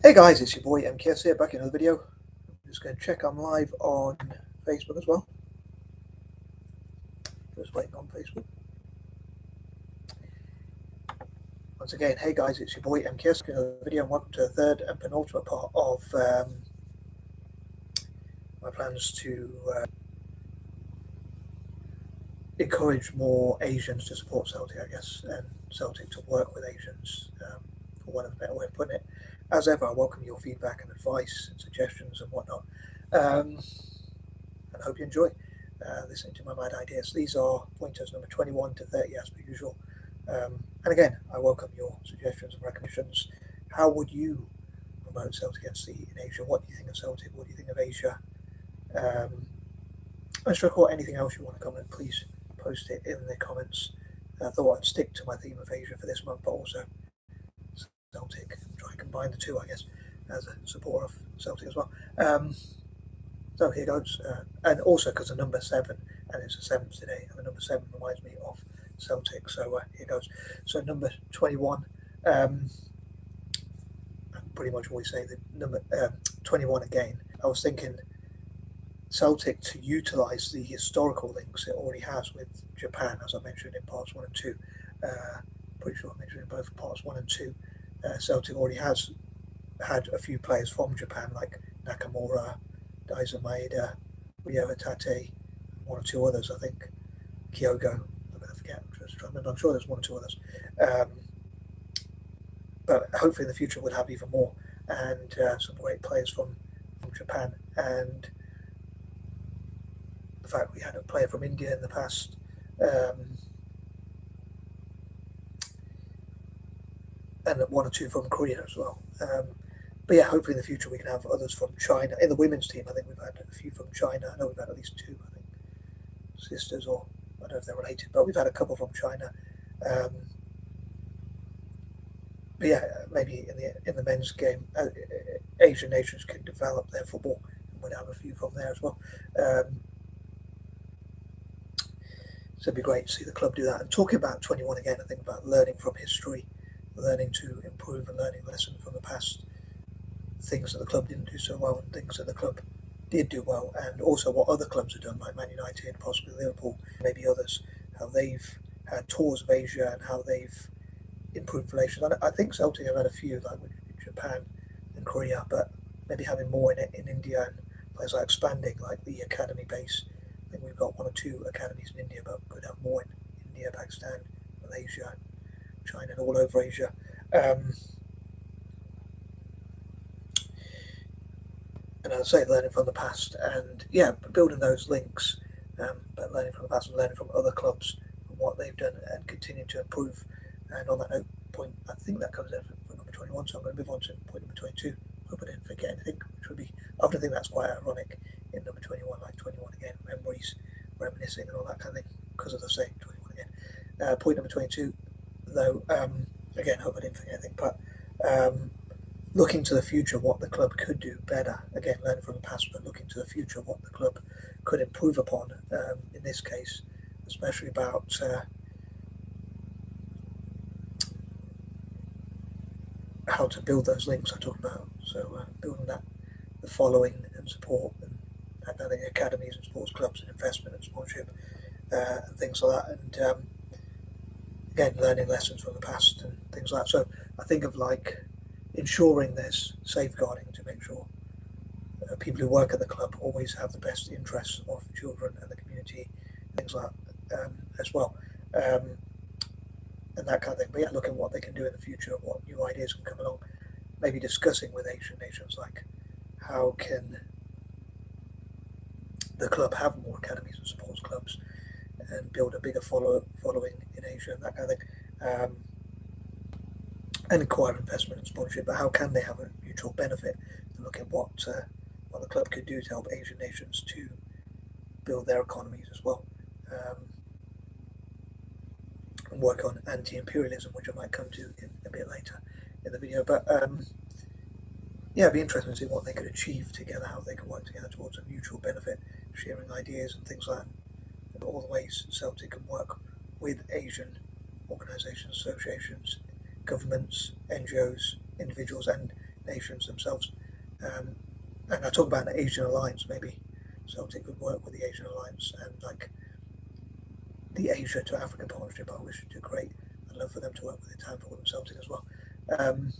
Hey guys, it's your boy M.K.S here, back in another video. I'm just going to check I'm live on Facebook as well. Just waiting on Facebook. Once again, hey guys, it's your boy M.K.S back in another video, and welcome to the third and penultimate part of my plans to encourage more Asians to support Celtic, I guess, and Celtic to work with Asians, for one of the better way of putting it. As ever, I welcome your feedback and advice and suggestions and whatnot, and I hope you enjoy listening to my mad ideas. These are pointers number 21 to 30 as per usual. And again, I welcome your suggestions and recommendations. How would you promote Celtic FC in Asia? What do you think of Celtic? What do you think of Asia? And stroke or anything else you want to comment, please post it in the comments. I thought I'd stick to my theme of Asia for this month, but also Celtic, try and combine the two, I guess, as a supporter of Celtic as well. So here goes, and also because the number 7, and it's the 7th today, and the number 7 reminds me of Celtic. So here goes. So number 21. I pretty much always say the number 21 again. I was thinking Celtic to utilise the historical links it already has with Japan, as I mentioned in parts 1 and 2. Pretty sure I mentioned in both parts 1 and 2. Celtic already has had a few players from Japan, like Nakamura, Daiser Maeda, Ryo Hatate, one or two others, I think. Kyogo, I'm going to forget. I'm sure there's one or two others. But hopefully in the future we'll have even more, and some great players from Japan. And the fact we had a player from India in the past, and one or two from Korea as well. But yeah, hopefully in the future we can have others from China. In the women's team, I think we've had a few from China. I know we've had at least 2, I think, sisters, or I don't know if they're related, but we've had a couple from China. But yeah, maybe in the men's game, Asian nations can develop their football, and we'd have a few from there as well. So it'd be great to see the club do that. And talking about 21 again, I think about learning from history, learning to improve and learning lessons from the past, things that the club didn't do so well and things that the club did do well, and also what other clubs have done, like Man United, possibly Liverpool, maybe others, how they've had tours of Asia and how they've improved relations. I think Celtic have had a few, like with Japan and Korea, but maybe having more in India, and players like expanding, like the academy base. I think we've got 1 or 2 academies in India, but could have more in India, Pakistan, Malaysia, China, and all over Asia. And as I say, learning from the past, and yeah, building those links, but learning from the past and learning from other clubs and what they've done and continuing to improve. And on that note, I think that covers it for number 21, so I'm going to move on to point number 22. Hope I didn't forget anything, which would be, I often think that's quite ironic in number 21, like 21 again, memories, reminiscing and all that kind of thing, because of the same 21 again. Point number 22, though, again, hope I didn't forget anything, but looking to the future, what the club could do better. Again, learning from the past, but looking to the future, what the club could improve upon. In this case, especially about how to build those links I talked about. So building that, the following and support, and having academies and sports clubs and investment and sponsorship, and things like that. And again, learning lessons from the past and things like that. So I think of like ensuring there's safeguarding to make sure people who work at the club always have the best interests of children and the community, things like that, as well, and that kind of thing. But yeah, looking at what they can do in the future, what new ideas can come along, maybe discussing with Asian nations, like how can the club have more academies and sports clubs and build a bigger following in Asia and that kind of thing. And acquire investment and sponsorship, but how can they have a mutual benefit? And look at what the club could do to help Asian nations to build their economies as well, and work on anti-imperialism, which I might come to in a bit later in the video. But yeah, it'd be interesting to see what they could achieve together, how they could work together towards a mutual benefit, sharing ideas and things like that, and all the ways Celtic can work with Asian organisations, associations, governments, NGOs, individuals, and nations themselves. Um, and I talk about an Asian alliance. Maybe Celtic could work with the Asian alliance and like the Asia to Africa partnership. I wish to create. I'd love for them to work with the town for themselves as well. Um,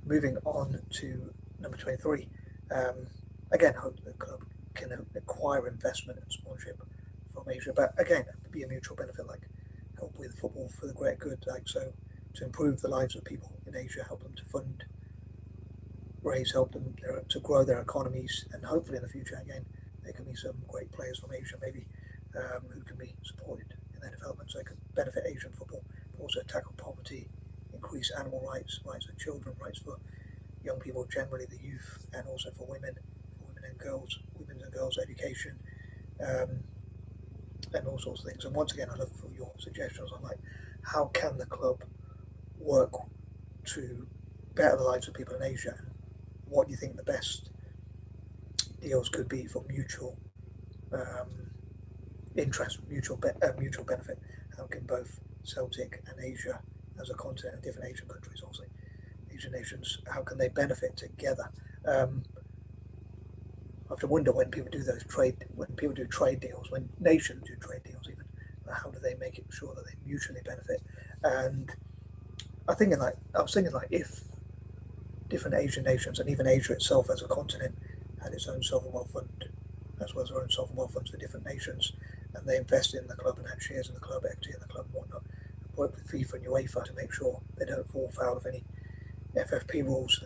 Moving on to number 23. Um, Again, I hope the club can acquire investment and sponsorship from Asia, but again, be a mutual benefit, like help with football for the greater good, like so to improve the lives of people in Asia, help them to fund, raise, help them to grow their economies, and hopefully in the future, again, there can be some great players from Asia, maybe who can be supported in their development, so it could benefit Asian football, but also tackle poverty, increase animal rights, rights of children, rights for young people generally, the youth, and also for women and girls, women's and girls' education, um, and all sorts of things. And once again, I look for your suggestions on like how can the club work to better the lives of people in Asia, and what do you think the best deals could be for mutual um, interest, mutual benefit? How can both Celtic and Asia, as a continent, and different Asian countries, obviously Asian nations, how can they benefit together? Um, I have to wonder when people do when people do trade deals, when nations do trade deals, even how do they make it sure that they mutually benefit? And I was thinking like if different Asian nations and even Asia itself as a continent had its own sovereign wealth fund, as well as their own sovereign wealth funds for different nations, and they invest in the club and had shares in the club, equity in the club, and whatnot. Work with FIFA and UEFA to make sure they don't fall foul of any FFP rules,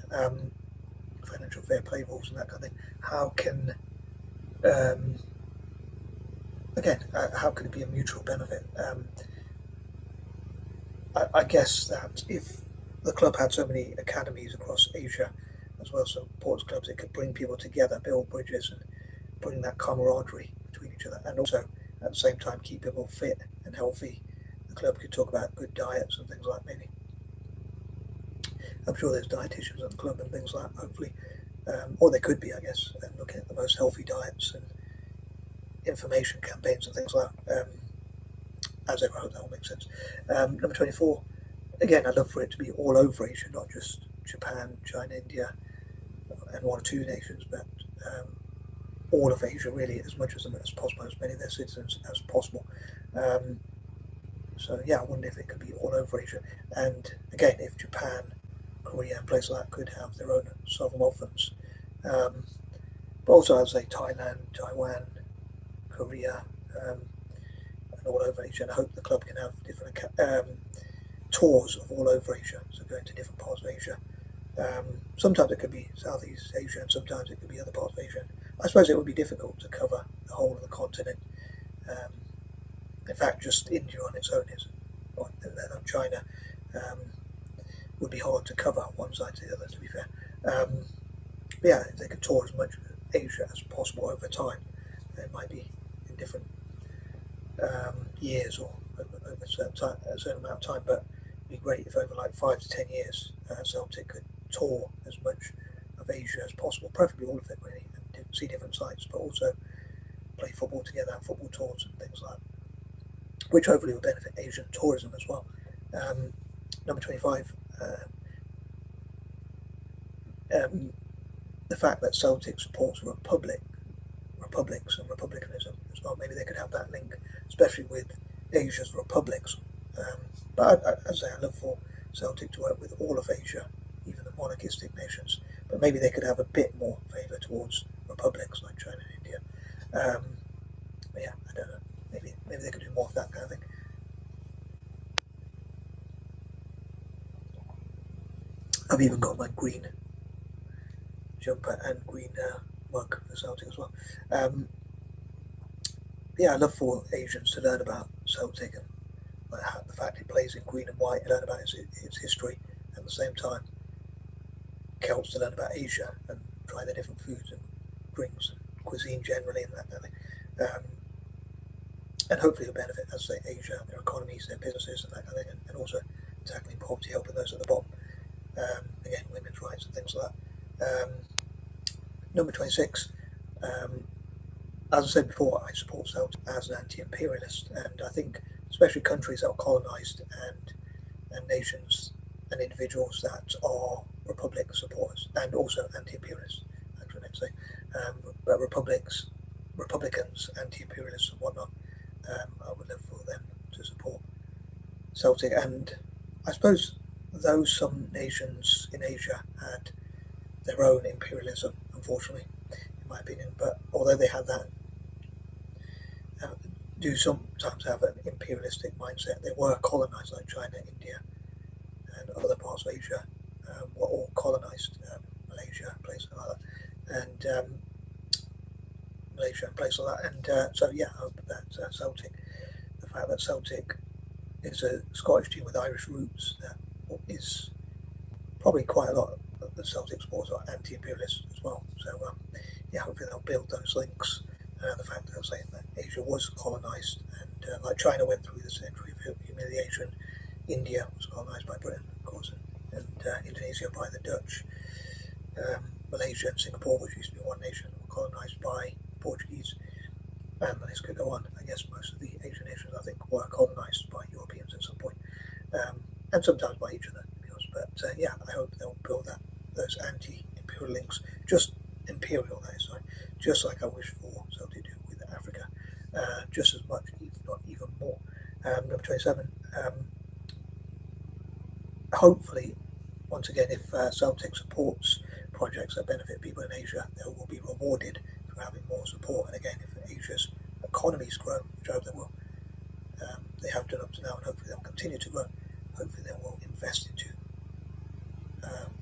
financial fair play rules, and that kind of thing. How can um, how can it be a mutual benefit? I guess that if the club had so many academies across Asia, as well as sports clubs, it could bring people together, build bridges, and bring that camaraderie between each other, and also at the same time keep people fit and healthy. The club could talk about good diets and things like maybe. I'm sure there's dietitians at the club and things like that, hopefully, or they could be, I guess, and looking at the most healthy diets and information campaigns and things like that. As ever, I hope that all makes sense. Number 24, again, I'd love for it to be all over Asia, not just Japan, China, India, and one or two nations, but all of Asia, really, as much as possible, as many of their citizens as possible. Um, so, yeah, I wonder if it could be all over Asia. And again, if Japan, Korea, and places like that could have their own sovereign wealth funds. Um, but also, I'd say Thailand, Taiwan, Korea, and all over Asia. And I hope the club can have different tours of all over Asia, so going to different parts of Asia. Sometimes it could be Southeast Asia, and sometimes it could be other parts of Asia. I suppose it would be difficult to cover the whole of the continent. Um, in fact, just India on its own is, or China, um, would be hard to cover one side to the other. To be fair, but yeah, if they could tour as much of Asia as possible over time, it might be in different years or over a certain amount of time. But it'd be great if over like 5 to 10 years, Celtic could tour as much of Asia as possible, preferably all of it really, and see different sites, but also play football together, have football tours and things like that, which hopefully will benefit Asian tourism as well. Number 25, um, the fact that Celtic supports republics and republicanism as well. Maybe they could have that link, especially with Asia's republics. But as I say, I look for Celtic to work with all of Asia, even the monarchistic nations. But maybe they could have a bit more favour towards republics like China and India. But yeah, I don't know. Maybe they could do more of that kind of thing. I've even got my green jumper and green mug for Celtic as well. Um, yeah, I love for Asians to learn about Celtic and like the fact it plays in green and white, and learn about its history. At the same time, Celts to learn about Asia and try their different foods and drinks and cuisine generally and that kind of thing. And hopefully it'll benefit, as I say, Asia, their economies, their businesses and that kind of thing, and also tackling poverty, helping those at the bottom. Again, women's rights and things like that. Number 26, as I said before, I support Celtic as an anti-imperialist, and I think especially countries that are colonised and nations and individuals that are Republic supporters and also anti-imperialists, actually, let's say, but Republicans, anti-imperialists, and whatnot. I would love for them to support Celtic, and I suppose though some nations in Asia had their own imperialism, unfortunately, in my opinion, but although they had that, uh, do sometimes have an imperialistic mindset. They were colonized, like China, India, and other parts of Asia were all colonized. Malaysia, places like that, and Malaysia and places like that. And so, yeah, I hope that Celtic, the fact that Celtic is a Scottish team with Irish roots, is probably quite a lot of the Celtic supporters are anti-imperialist as well. So, yeah, hopefully they'll build those links. The fact that they're saying that Asia was colonized, and like China went through the century of humiliation, India was colonized by Britain, of course, and Indonesia by the Dutch. Malaysia and Singapore, which used to be one nation, were colonized by Portuguese, and the list could go on. I guess most of the Asian nations, I think, were colonized by Europeans at some point, and sometimes by each other, to be honest. But yeah, I hope they'll build those anti-imperial links, just imperial, that is, sorry, just like I wish for Celtic to do with Africa, just as much, if not even more. Number 27. Hopefully, once again, if Celtic supports projects that benefit people in Asia, they will be rewarded for having more support. And again, if Asia's economies grow, which I hope they will, they have done up to now, and hopefully they'll continue to grow. Hopefully, they will invest into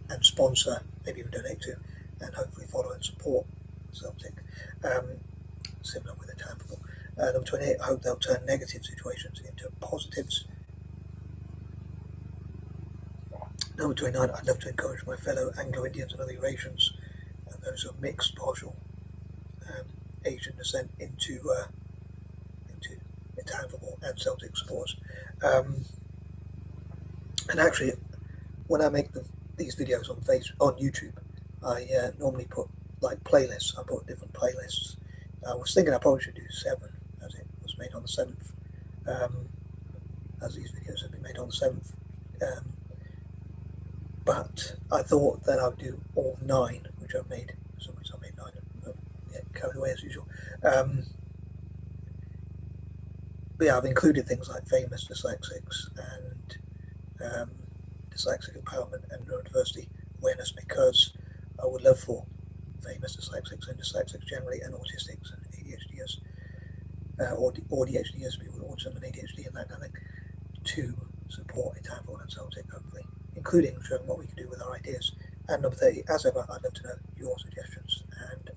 and sponsor, maybe even donate to, and hopefully follow and support Celtic. Similar with the town football. Number 28, I hope they'll turn negative situations into positives. Number 29, I'd love to encourage my fellow Anglo-Indians and other Eurasians and those of mixed, partial Asian descent into Italian football and Celtic sports. And actually, when I make these videos on YouTube, I normally put like playlists. I put different playlists. I was thinking I probably should do 7, as it was made on the 7th, as these videos have been made on the 7th. But I thought that I would do all 9, which I've made. For some reason I made 9, but yeah, carried away as usual. But yeah, I've included things like famous dyslexics and dyslexic empowerment and neurodiversity awareness, because I would love for famous dyslexics and dyslexics generally, and autistics and ADHDers, or DHDers, people with autism and ADHD and that kind of thing, to support Italian football and Celtic, hopefully, including showing what we can do with our ideas. And number 30, as ever, I'd love to know your suggestions and